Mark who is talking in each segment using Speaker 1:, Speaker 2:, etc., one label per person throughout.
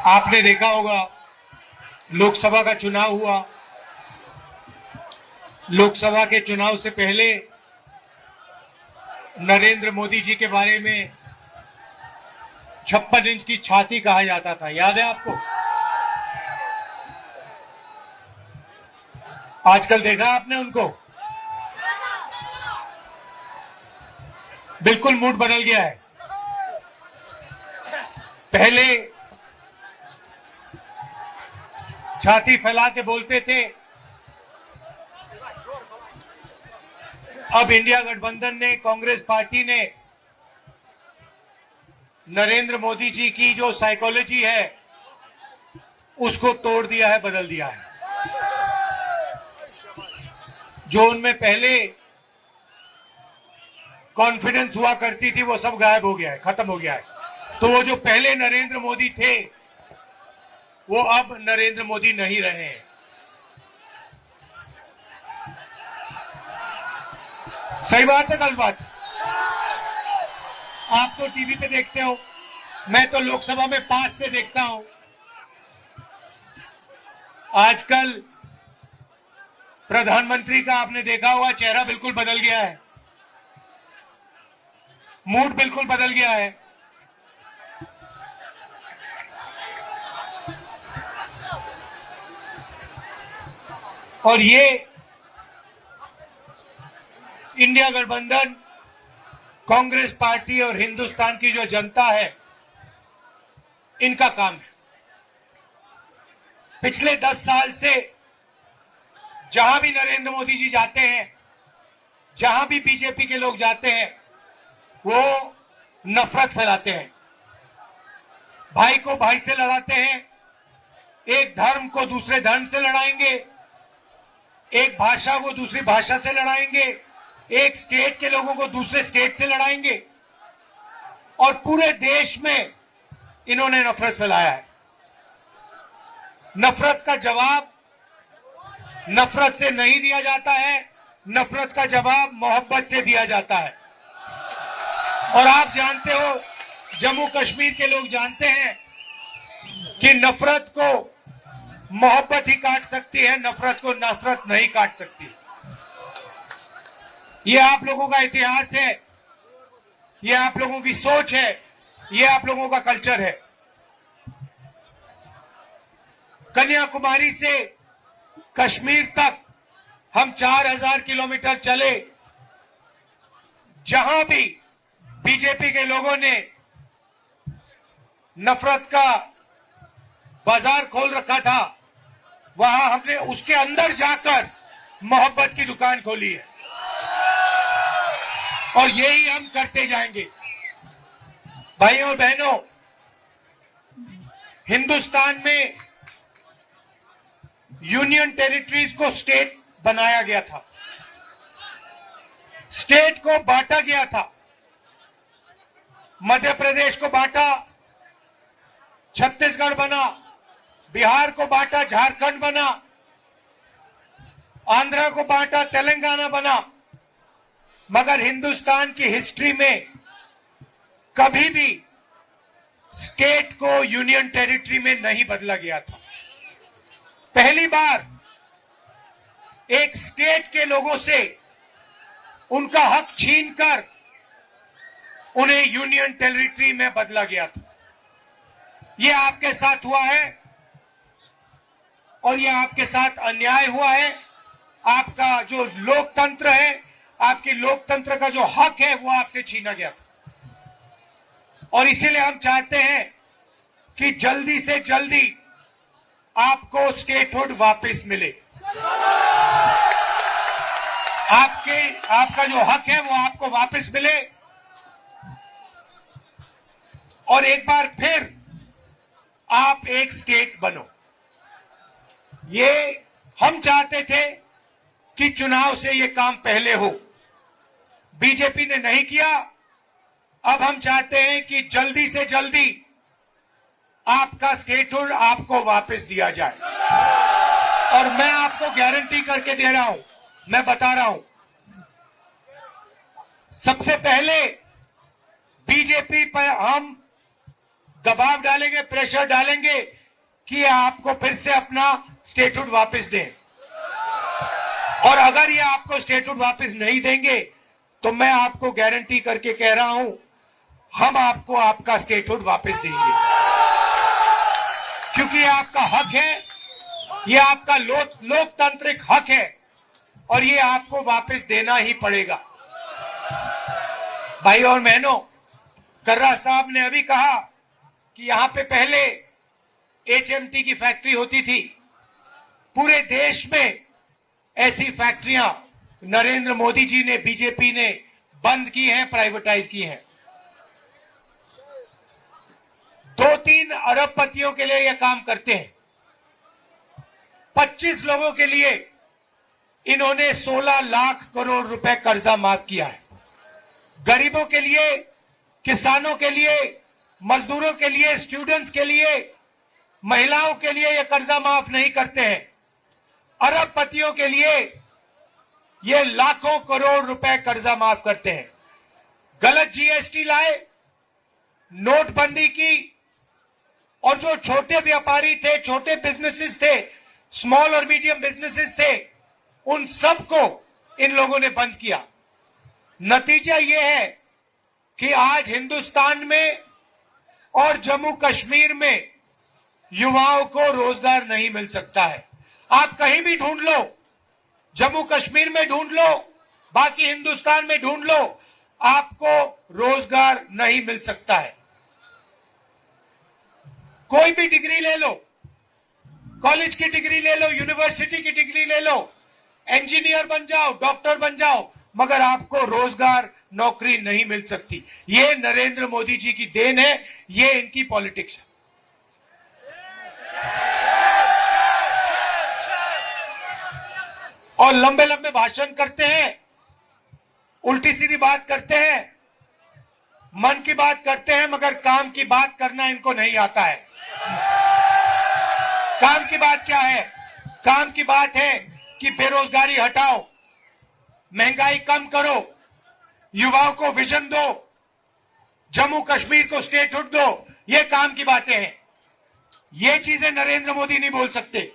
Speaker 1: आपने देखा होगा लोकसभा का चुनाव हुआ। लोकसभा के चुनाव से पहले नरेंद्र मोदी जी के बारे में 56 इंच की छाती कहा जाता था, याद है आपको? आजकल देखा आपने उनको? बिल्कुल मूड बदल गया है। पहले छाती फैला के बोलते थे, अब इंडिया गठबंधन ने, कांग्रेस पार्टी ने नरेंद्र मोदी जी की जो साइकोलॉजी है उसको तोड़ दिया है, बदल दिया है। जो उनमें पहले कॉन्फिडेंस हुआ करती थी वो सब गायब हो गया है, खत्म हो गया है। तो वो जो पहले नरेंद्र मोदी थे वो अब नरेंद्र मोदी नहीं रहे हैं। सही बात है, गलत बात? आप तो टीवी पे देखते हो, मैं तो लोकसभा में 5 से देखता हूं। आजकल प्रधानमंत्री का आपने देखा होगा चेहरा बिल्कुल बदल गया है, मूड बिल्कुल बदल गया है। और ये इंडिया गठबंधन, कांग्रेस पार्टी और हिंदुस्तान की जो जनता है, इनका काम है। पिछले 10 साल से जहां भी नरेंद्र मोदी जी जाते हैं, जहां भी बीजेपी के लोग जाते हैं, वो नफरत फैलाते हैं, भाई को भाई से लड़ाते हैं, एक धर्म को दूसरे धर्म से लड़ाएंगे, एक भाषा को दूसरी भाषा से लड़ाएंगे, एक स्टेट के लोगों को दूसरे स्टेट से लड़ाएंगे, और पूरे देश में इन्होंने नफरत फैलाया है। नफरत का जवाब नफरत से नहीं दिया जाता है, नफरत का जवाब मोहब्बत से दिया जाता है। और आप जानते हो, जम्मू कश्मीर के लोग जानते हैं कि नफरत को मोहब्बत ही काट सकती है, नफरत को नफरत नहीं काट सकती। ये आप लोगों का इतिहास है, ये आप लोगों की सोच है, ये आप लोगों का कल्चर है। कन्याकुमारी से कश्मीर तक हम 4000 किलोमीटर चले, जहां भी बीजेपी के लोगों ने नफरत का बाजार खोल रखा था, वहां हमने उसके अंदर जाकर मोहब्बत की दुकान खोली है, और यही हम करते जाएंगे। भाइयों और बहनों, हिंदुस्तान में यूनियन टेरिटरीज को स्टेट बनाया गया था, स्टेट को बांटा गया था। मध्य प्रदेश को बांटा, छत्तीसगढ़ बना, बिहार को बांटा, झारखंड बना, आंध्र को बांटा, तेलंगाना बना। मगर हिंदुस्तान की हिस्ट्री में कभी भी स्टेट को यूनियन टेरिटरी में नहीं बदला गया था। पहली बार एक स्टेट के लोगों से उनका हक छीनकर उन्हें यूनियन टेरिटरी में बदला गया था। यह आपके साथ हुआ है, और यह आपके साथ अन्याय हुआ है। आपका जो लोकतंत्र है, आपकी लोकतंत्र का जो हक है, वो आपसे छीना गया था। और इसीलिए हम चाहते हैं कि जल्दी से जल्दी आपको स्टेटहुड वापस मिले। आपका जो हक है वो आपको वापस मिले, और एक बार फिर आप एक स्टेट बनो। ये हम चाहते थे कि चुनाव से ये काम पहले हो, बीजेपी ने नहीं किया। अब हम चाहते हैं कि जल्दी से जल्दी आपका स्टेटहुड आपको वापस दिया जाए। और मैं आपको गारंटी करके दे रहा हूं, मैं बता रहा हूं, सबसे पहले बीजेपी पर हम दबाव डालेंगे, प्रेशर डालेंगे कि आपको फिर से अपना स्टेटहुड वापस दें। और अगर ये आपको स्टेटहुड वापस नहीं देंगे तो मैं आपको गारंटी करके कह रहा हूं, हम आपको आपका स्टेटहुड वापस देंगे, क्योंकि ये आपका हक है, ये आपका लोकतांत्रिक हक है और ये आपको वापस देना ही पड़ेगा। भाई और बहनों, कर्रा साहब ने अभी कहा कि यहां पे पहले HMT की फैक्ट्री होती थी। पूरे देश में ऐसी फैक्ट्रियां नरेंद्र मोदी जी ने, बीजेपी ने बंद की हैं, प्राइवेटाइज की हैं। 2-3 अरबपतियों के लिए यह काम करते हैं। 25 लोगों के लिए इन्होंने 16 लाख करोड़ रुपए कर्जा माफ किया है। गरीबों के लिए, किसानों के लिए, मजदूरों के लिए, स्टूडेंट्स के लिए, महिलाओं के लिए यह कर्जा माफ नहीं करते हैं। अरबपतियों के लिए ये लाखों करोड़ रुपए कर्जा माफ करते हैं। गलत GST लाए, नोटबंदी की, और जो छोटे व्यापारी थे, छोटे बिजनेसेस थे, स्मॉल और मीडियम बिजनेसेस थे, उन सबको इन लोगों ने बंद किया। नतीजा यह है कि आज हिंदुस्तान में और जम्मू कश्मीर में युवाओं को रोजगार नहीं मिल सकता है। आप कहीं भी ढूंढ लो, जम्मू कश्मीर में ढूंढ लो, बाकी हिंदुस्तान में ढूंढ लो, आपको रोजगार नहीं मिल सकता है। कोई भी डिग्री ले लो, कॉलेज की डिग्री ले लो, यूनिवर्सिटी की डिग्री ले लो, इंजीनियर बन जाओ, डॉक्टर बन जाओ, मगर आपको रोजगार, नौकरी नहीं मिल सकती। ये नरेंद्र मोदी जी की देन है, ये इनकी पॉलिटिक्स है। और लंबे लंबे भाषण करते हैं, उल्टी सीधी बात करते हैं, मन की बात करते हैं, मगर काम की बात करना इनको नहीं आता है। काम की बात क्या है? काम की बात है कि बेरोजगारी हटाओ, महंगाई कम करो, युवाओं को विजन दो, जम्मू कश्मीर को स्टेटहुड दो। ये काम की बातें हैं। ये चीजें नरेंद्र मोदी नहीं बोल सकते।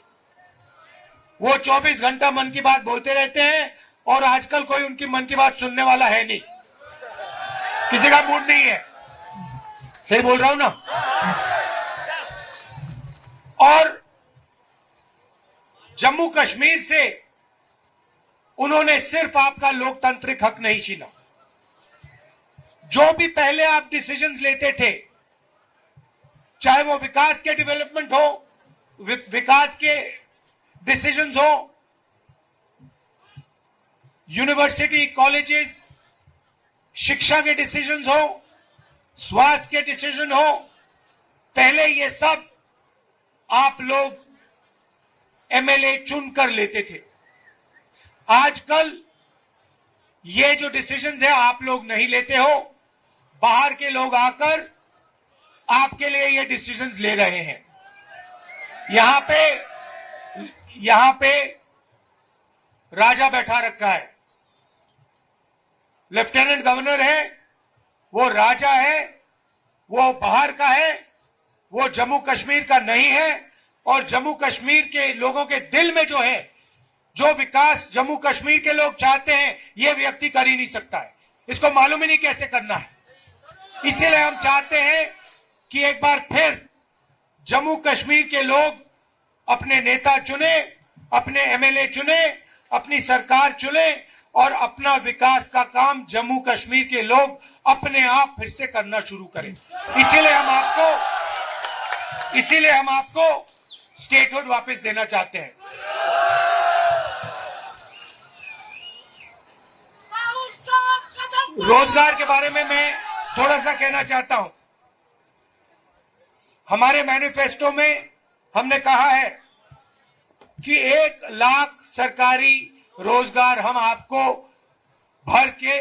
Speaker 1: वो 24 घंटा मन की बात बोलते रहते हैं और आजकल कोई उनकी मन की बात सुनने वाला है नहीं, किसी का मूड नहीं है। सही बोल रहा हूं ना? और जम्मू कश्मीर से उन्होंने सिर्फ आपका लोकतांत्रिक हक नहीं छीना। जो भी पहले आप डिसीजंस लेते थे, चाहे वो विकास के डेवलपमेंट हो, विकास के डिसीजंस हो, यूनिवर्सिटी, कॉलेजेस, शिक्षा के डिसीजंस हो, स्वास्थ्य के डिसीजन हो, पहले ये सब आप लोग MLA चुन कर लेते थे। आजकल ये जो डिसीजंस है आप लोग नहीं लेते हो, बाहर के लोग आकर आपके लिए ये डिसीजंस ले रहे हैं। यहां पे राजा बैठा रखा है, लेफ्टिनेंट गवर्नर है, वो राजा है, वो बाहर का है, वो जम्मू कश्मीर का नहीं है। और जम्मू कश्मीर के लोगों के दिल में जो है, जो विकास जम्मू कश्मीर के लोग चाहते हैं, ये व्यक्ति कर ही नहीं सकता है। इसको मालूम ही नहीं कैसे करना है। इसीलिए हम चाहते हैं कि एक बार फिर जम्मू कश्मीर के लोग अपने नेता चुने, अपने MLA चुने, अपनी सरकार चुने और अपना विकास का काम जम्मू कश्मीर के लोग अपने आप फिर से करना शुरू करें। इसीलिए हम आपको स्टेटहुड वापस देना चाहते हैं। रोजगार के बारे में मैं थोड़ा सा कहना चाहता हूं। हमारे मैनिफेस्टो में हमने कहा है कि 1 लाख सरकारी रोजगार हम आपको भर के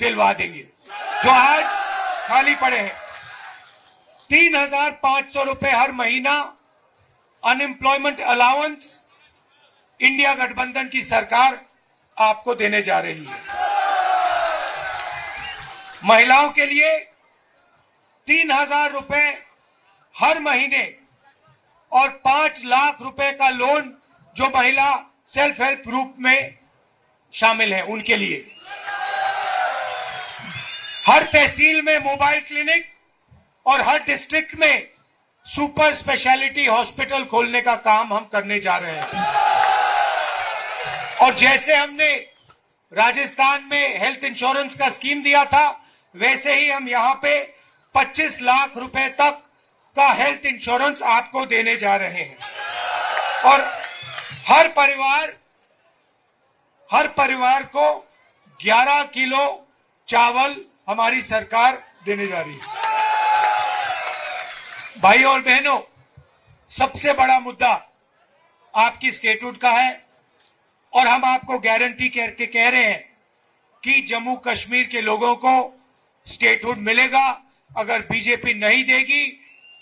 Speaker 1: दिलवा देंगे, जो आज खाली पड़े हैं। 3,500 रुपए हर महीना अनएम्प्लॉयमेंट अलाउंस इंडिया गठबंधन की सरकार आपको देने जा रही है। महिलाओं के लिए 3,000 रुपए हर महीने और 5 लाख रुपए का लोन जो महिला सेल्फ हेल्प ग्रुप में शामिल है उनके लिए। हर तहसील में मोबाइल क्लिनिक और हर डिस्ट्रिक्ट में सुपर स्पेशलिटी हॉस्पिटल खोलने का काम हम करने जा रहे हैं। और जैसे हमने राजस्थान में हेल्थ इंश्योरेंस का स्कीम दिया था, वैसे ही हम यहां पे 25 लाख रुपए तक का हेल्थ इंश्योरेंस आपको देने जा रहे हैं। और हर परिवार को 11 किलो चावल हमारी सरकार देने जा रही है। भाइयों और बहनों, सबसे बड़ा मुद्दा आपकी स्टेटहुड का है और हम आपको गारंटी करके कह रहे हैं कि जम्मू कश्मीर के लोगों को स्टेटहुड मिलेगा। अगर बीजेपी नहीं देगी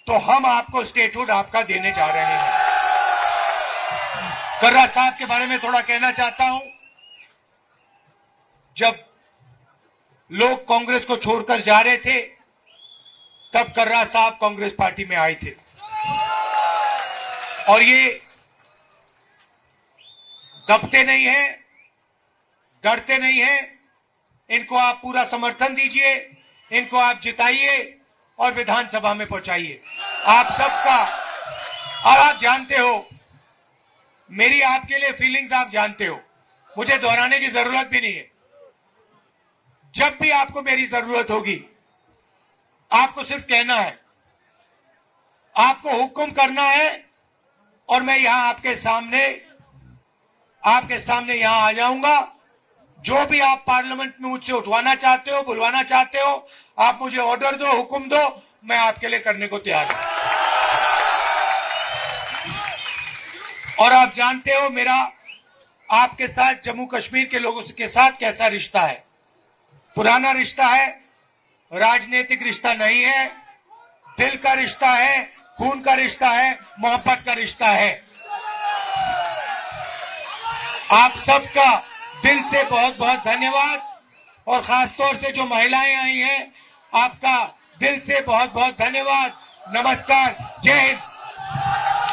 Speaker 1: तो हम आपको स्टेटहुड आपका देने जा रहे हैं। कर्रा साहब के बारे में थोड़ा कहना चाहता हूं। जब लोग कांग्रेस को छोड़कर जा रहे थे तब कर्रा साहब कांग्रेस पार्टी में आए थे और ये दबते नहीं हैं, डरते नहीं हैं। इनको आप पूरा समर्थन दीजिए, इनको आप जिताइए और विधानसभा में पहुंचाइए आप सबका। और आप जानते हो, मेरी आपके लिए फीलिंग्स आप जानते हो, मुझे दोहराने की जरूरत भी नहीं है। जब भी आपको मेरी जरूरत होगी, आपको सिर्फ कहना है, आपको हुक्म करना है और मैं यहां आपके सामने यहां आ जाऊंगा। जो भी आप पार्लियामेंट में मुझसे उठवाना चाहते हो, बुलवाना चाहते हो, आप मुझे ऑर्डर दो, हुक्म दो, मैं आपके लिए करने को तैयार हूं। और आप जानते हो मेरा आपके साथ, जम्मू कश्मीर के लोगों के साथ कैसा रिश्ता है। पुराना रिश्ता है, राजनीतिक रिश्ता नहीं है, दिल का रिश्ता है, खून का रिश्ता है, मोहब्बत का रिश्ता है। आप सबका दिल से बहुत बहुत धन्यवाद और खासतौर से जो महिलाएं आई हैं, आपका दिल से बहुत बहुत धन्यवाद। नमस्कार, जय हिंद।